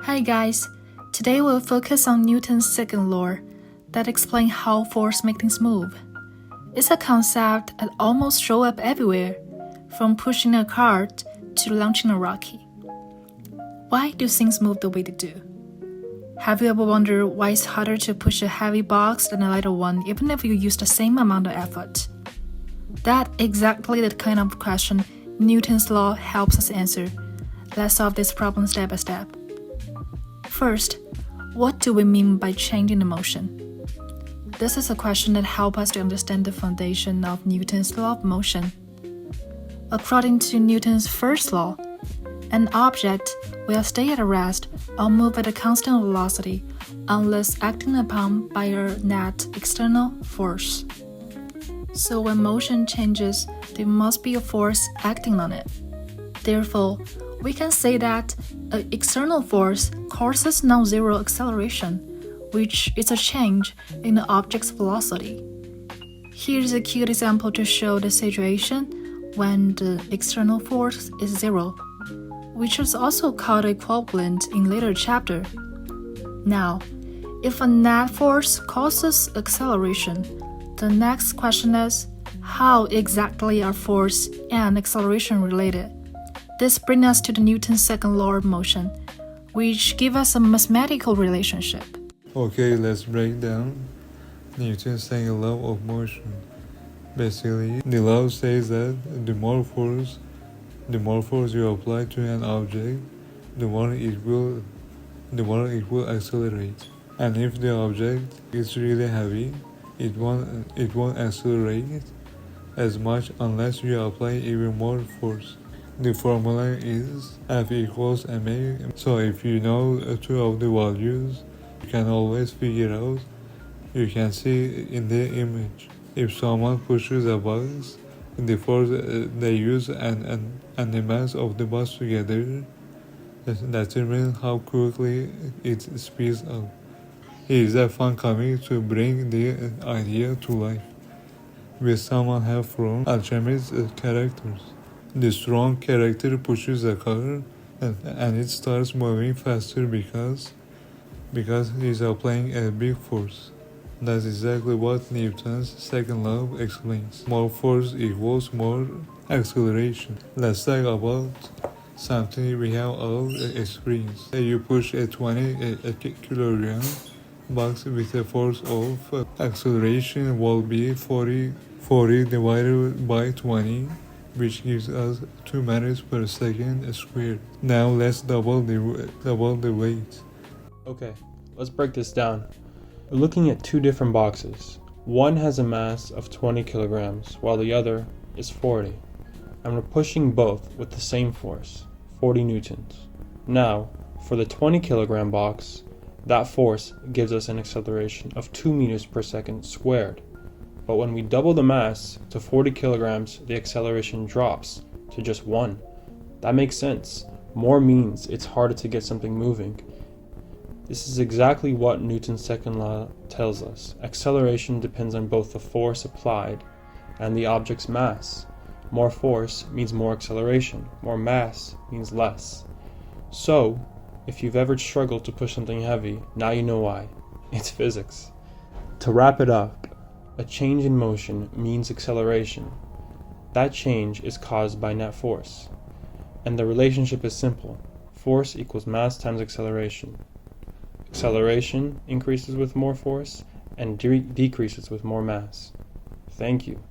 Hi guys, today we'll focus on Newton's second law that explains how force makes things move. It's a concept that almost shows up everywhere, from pushing a cart to launching a rocket. Why do things move the way they do? Have you ever wondered why it's harder to push a heavy box than a lighter one even if you use the same amount of effort? That's exactly the kind of question Newton's law helps us answer. Let's solve this problem step by step. First, what do we mean by changing the motion? This is a question that helps us to understand the foundation of Newton's law of motion. According to Newton's first law, an object will stay at rest or move at a constant velocity unless acted upon by a net external force. So when motion changes, there must be a force acting on it. Therefore, we can say that an external force causes non-zero acceleration, which is a change in the object's velocity. Here's a cute example to show the situation when the external force is zero, which is also called equivalent in later chapter. Now, if a net force causes acceleration, the next question is, how exactly are force and acceleration related? This brings us to the Newton's second law of motion, which gives us a mathematical relationship. Okay, let's break down Newton's second law of motion. Basically, the law says that the more force you apply to an object, the more it will accelerate. And if the object is really heavy, it won't accelerate as much unless you apply even more force. The formula is F equals ma. So if you know two of the values, you can always figure out. You can see in the image. If someone pushes a box, the force they use and the mass of the box together determine how quickly it speeds up. Here's a fun comic to bring the idea to life. We someone have from Archimedes characters. The strong character pushes a car and it starts moving faster because he's applying a big force. That's exactly what Newton's second law explains. More force equals more acceleration. Let's talk about something we have all experienced. You push a 20 kilogram box with a force of acceleration will be 40 divided by 20, which gives us 2 meters per second squared. Now let's double the weight. Okay, let's break this down. We're looking at two different boxes. One has a mass of 20 kilograms, while the other is 40. And we're pushing both with the same force, 40 newtons. Now, for the 20 kilogram box, that force gives us an acceleration of 2 meters per second squared. But when we double the mass to 40 kilograms, the acceleration drops to just 1. That makes sense. More means it's harder to get something moving. This is exactly what Newton's second law tells us. Acceleration depends on both the force applied and the object's mass. More force means more acceleration. More mass means less. So, if you've ever struggled to push something heavy, now you know why. It's physics. To wrap it up, a change in motion means acceleration. That change is caused by net force. And the relationship is simple. Force equals mass times acceleration. Acceleration increases with more force and decreases with more mass. Thank you.